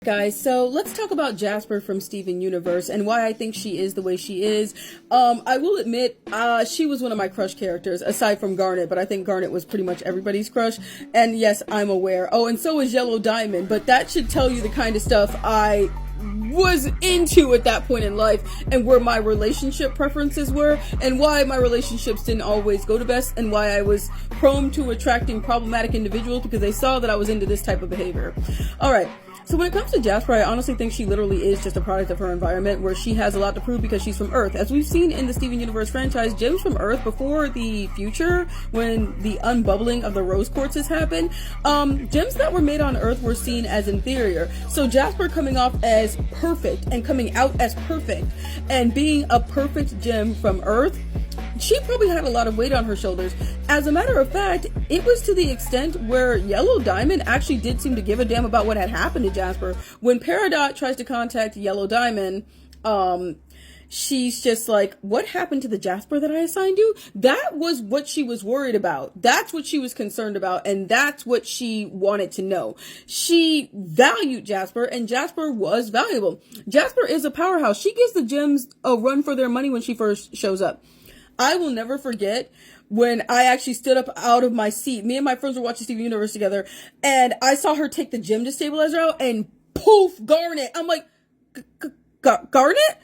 Guys, so let's talk about Jasper from Steven Universe and why I think she is the way she is. I will admit, she was one of my crush characters, aside from Garnet, but I think Garnet was pretty much everybody's crush. And yes, I'm aware. Oh, and so is Yellow Diamond, but that should tell you the kind of stuff I was into at that point in life and where my relationship preferences were and why my relationships didn't always go to best and why I was prone to attracting problematic individuals because they saw that I was into this type of behavior. Alright. So when it comes to Jasper, I honestly think she literally is just a product of her environment where she has a lot to prove because she's from Earth. As we've seen in the Steven Universe franchise, gems from Earth before the future, when the unbubbling of the rose quartzes happened, gems that were made on Earth were seen as inferior. So Jasper coming off as perfect and coming out as perfect and being a perfect gem from Earth, she probably had a lot of weight on her shoulders. As a matter of fact, it was to the extent where Yellow Diamond actually did seem to give a damn about what had happened to Jasper. When Peridot tries to contact Yellow Diamond, she's just like, what happened to the Jasper that I assigned you? That was what she was worried about. That's what she was concerned about, and that's what she wanted to know. She valued Jasper, and Jasper was valuable. Jasper is a powerhouse. She gives the gems a run for their money when she first shows up. I will never forget when I actually stood up out of my seat. Me and my friends were watching Steven Universe together, and I saw her take the gem destabilizer out, and poof, Garnet. I'm like, Garnet?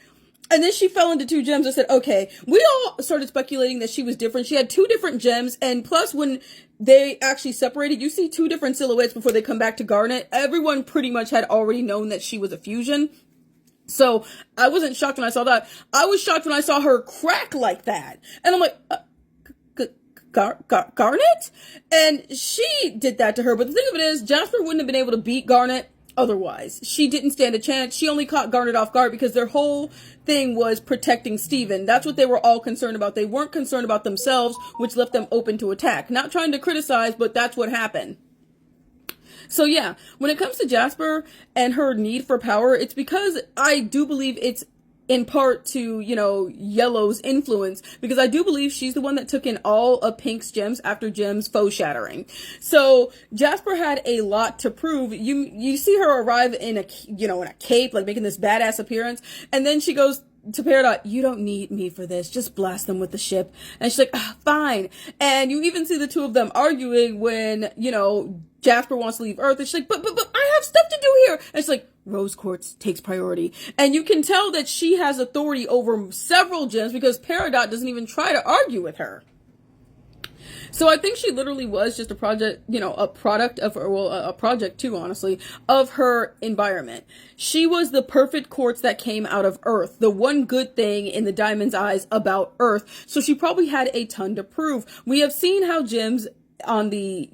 And then she fell into two gems. I said, okay. We all started speculating that she was different. She had two different gems, and plus when they actually separated, you see two different silhouettes before they come back to Garnet. Everyone pretty much had already known that she was a fusion. So I wasn't shocked when I saw that. I was shocked when I saw her crack like that. And I'm like, Garnet? And she did that to her. But the thing of it is, Jasper wouldn't have been able to beat Garnet otherwise. She didn't stand a chance. She only caught Garnet off guard because their whole thing was protecting Steven. That's what they were all concerned about. They weren't concerned about themselves, which left them open to attack. Not trying to criticize, but that's what happened. So yeah, when it comes to Jasper and her need for power, it's because I do believe it's in part to, Yellow's influence, because I do believe she's the one that took in all of Pink's gems after Gem's foe shattering. So Jasper had a lot to prove. You see her arrive in a cape, like making this badass appearance, and then she goes to Peridot, you don't need me for this. Just blast them with the ship. And she's like, fine. And you even see the two of them arguing when, Jasper wants to leave Earth. And she's like, but I have stuff to do here. And she's like, Rose Quartz takes priority. And you can tell that she has authority over several gems because Peridot doesn't even try to argue with her. So I think she literally was just a project, a product of her, a project too, honestly, of her environment. She was the perfect quartz that came out of Earth, the one good thing in the Diamond's eyes about Earth. So she probably had a ton to prove. We have seen how gems on the,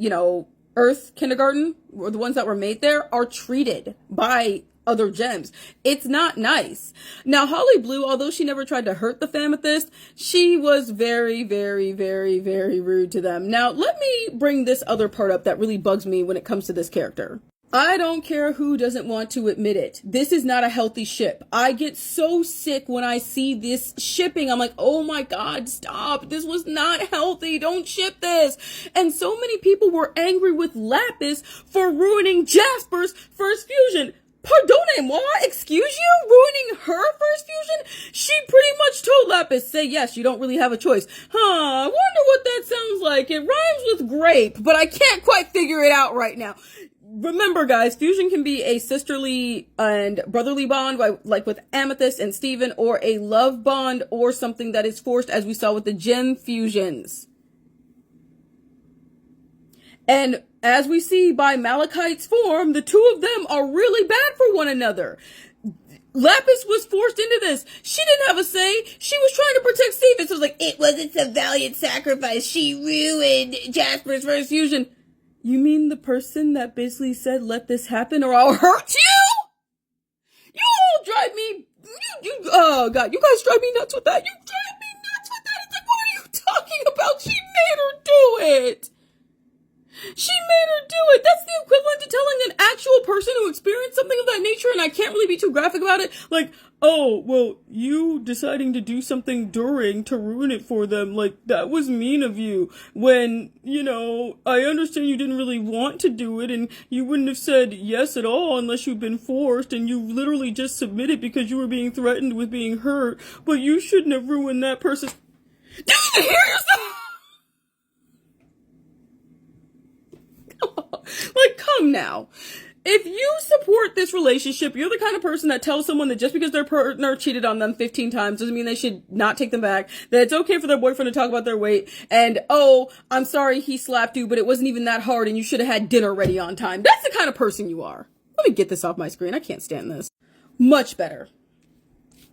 Earth kindergarten, or the ones that were made there, are treated by other gems. It's not nice. Now, Holly Blue, although she never tried to hurt the Amethyst, she was very, very, very, very rude to them. Now, let me bring this other part up that really bugs me when it comes to this character. I don't care who doesn't want to admit it. This is not a healthy ship. I get so sick when I see this shipping. I'm like, oh my God, stop. This was not healthy. Don't ship this. And so many people were angry with Lapis for ruining Jasper's first fusion. Pardonnez-moi, excuse you? Ruining her first fusion? She pretty much told Lapis, say yes, you don't really have a choice. I wonder what that sounds like. It rhymes with grape, but I can't quite figure it out right now. Remember, guys, fusion can be a sisterly and brotherly bond, like with Amethyst and Steven, or a love bond, or something that is forced, as we saw with the gem fusions. And as we see by Malachite's form, the two of them are really bad for one another. Lapis was forced into this. She didn't have a say. She was trying to protect Steven. So it was like, it wasn't a valiant sacrifice. She ruined Jasper's first fusion. You mean the person that basically said, let this happen or I'll hurt you? You all drive me, oh God, you guys drive me nuts with that. You drive me nuts with that. It's like, what are you talking about? She made her do it. She made her do it. That's the equivalent to telling an actual person who experienced something of that nature nature, and I can't really be too graphic about it. Like, oh, well, you deciding to do something during to ruin it for them, like, that was mean of you. When, I understand you didn't really want to do it, and you wouldn't have said yes at all unless you'd been forced, and you literally just submitted because you were being threatened with being hurt, but you shouldn't have ruined that person's... Do you hear yourself? Like, come now. If you support this relationship, you're the kind of person that tells someone that just because their partner cheated on them 15 times doesn't mean they should not take them back, that it's okay for their boyfriend to talk about their weight, and, oh, I'm sorry he slapped you, but it wasn't even that hard and you should have had dinner ready on time. That's the kind of person you are. Let me get this off my screen. I can't stand this. Much better.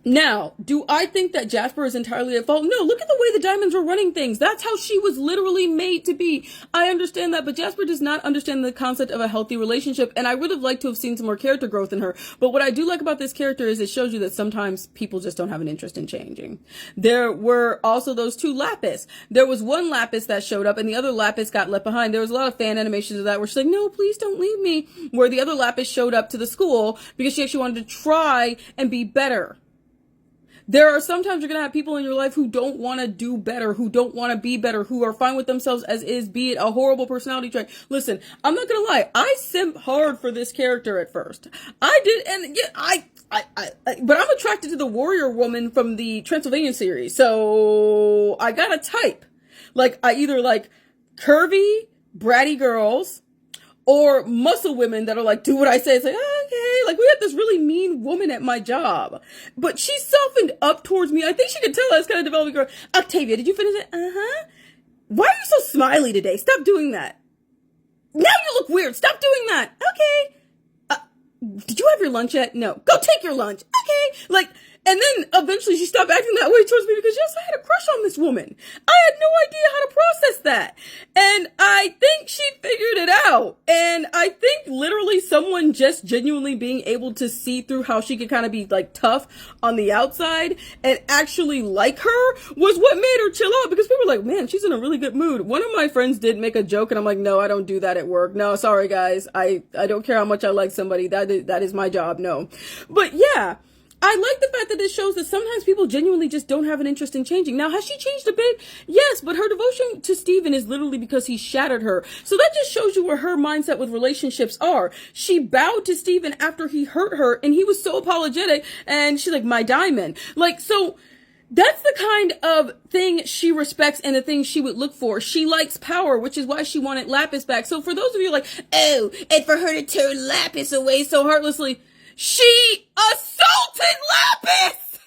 Now, do I think that Jasper is entirely at fault? No, look at the way the Diamonds were running things. That's how she was literally made to be. I understand that, but Jasper does not understand the concept of a healthy relationship, and I would have liked to have seen some more character growth in her. But what I do like about this character is it shows you that sometimes people just don't have an interest in changing. There were also those two Lapis. There was one Lapis that showed up, and the other Lapis got left behind. There was a lot of fan animations of that where she's like, no, please don't leave me. Where the other Lapis showed up to the school because she actually wanted to try and be better. There are sometimes you're going to have people in your life who don't want to do better, who don't want to be better, who are fine with themselves as is, be it a horrible personality trait. Listen, I'm not going to lie. I simp hard for this character at first. I did, and yeah, but I'm attracted to the warrior woman from the Transylvanian series. So I got a type. Like, I either like curvy, bratty girls, or muscle women that are like, do what I say. It's like, okay. Like, we had this really mean woman at my job. But she softened up towards me. I think she could tell I was kind of developing girl. Octavia, did you finish it? Uh-huh. Why are you so smiley today? Stop doing that. Now you look weird. Stop doing that. Okay. Did you have your lunch yet? No. Go take your lunch. Okay. Like, and then eventually she stopped acting that way towards me because, yes, I had a crush on this woman. I had no idea how to process that. And I think she figured it out. And I think literally someone just genuinely being able to see through how she could kind of be like tough on the outside and actually like her was what made her chill out, because people were like, man, she's in a really good mood. One of my friends did make a joke and I'm like, no, I don't do that at work. No, sorry guys. I don't care how much I like somebody. That is my job. No. But yeah. I like the fact that this shows that sometimes people genuinely just don't have an interest in changing. Now, has she changed a bit? Yes, but her devotion to Steven is literally because he shattered her. So that just shows you where her mindset with relationships are. She bowed to Steven after he hurt her, and he was so apologetic, and she's like, my diamond. Like, so that's the kind of thing she respects and the thing she would look for. She likes power, which is why she wanted Lapis back. So for those of you like, oh, and for her to turn Lapis away so heartlessly, she assaulted Lapis!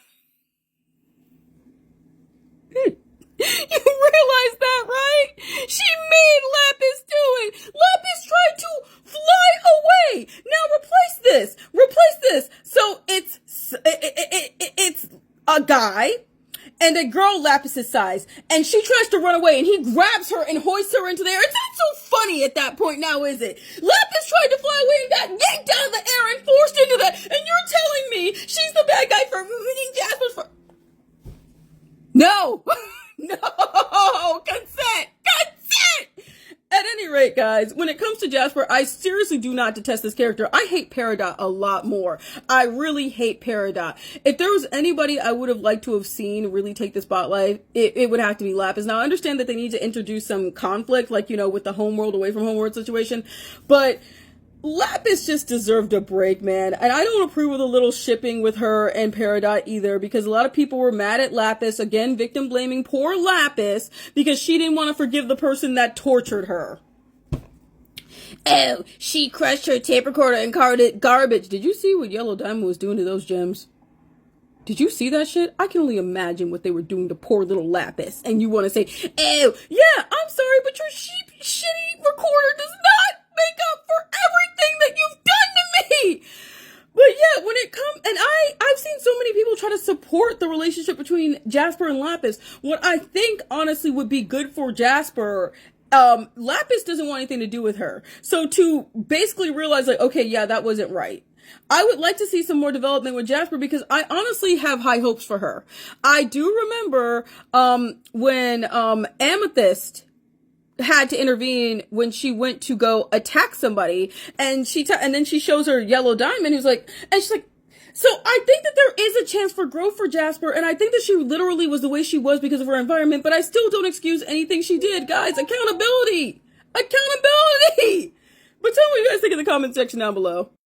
You realize that, right? She made Lapis do it. Lapis tried to fly away. Now replace this. So it's a guy and a girl Lapis's size, and she tries to run away, and he grabs her and hoists her into the air. It's not so funny at that point now, is it? Lapis tried to fly away and got yanked out of the air and forced into that, and you're telling me she's the bad guy for ruining Jasper's for... No! No! Consent! At any rate, guys, when it comes to Jasper, I seriously do not detest this character. I hate Peridot a lot more. I really hate Peridot. If there was anybody I would have liked to have seen really take the spotlight, it would have to be Lapis. Now, I understand that they need to introduce some conflict, like, with the homeworld, away from homeworld situation, but Lapis just deserved a break, man. And I don't approve of the little shipping with her and Peridot either, because a lot of people were mad at Lapis, again, victim blaming poor Lapis, because she didn't want to forgive the person that tortured her. Oh, she crushed her tape recorder and called it garbage. Did you see what Yellow Diamond was doing to those gems? Did you see that shit? I can only imagine what they were doing to poor little Lapis. And you want to say, oh, yeah, I'm sorry, but your shitty recorder does not make up for everything that you've done to me. But yeah, when it comes, and I've seen so many people try to support the relationship between Jasper and Lapis. What I think honestly would be good for Jasper, Lapis doesn't want anything to do with her. So to basically realize like, okay, yeah, that wasn't right. I would like to see some more development with Jasper, because I honestly have high hopes for her. I do remember when Amethyst had to intervene when she went to go attack somebody, and and then she shows her yellow diamond, who's like, and she's like, so I think that there is a chance for growth for Jasper, and I think that she literally was the way she was because of her environment, but I still don't excuse anything she did, guys. Accountability! Accountability! But tell me what you guys think in the comment section down below.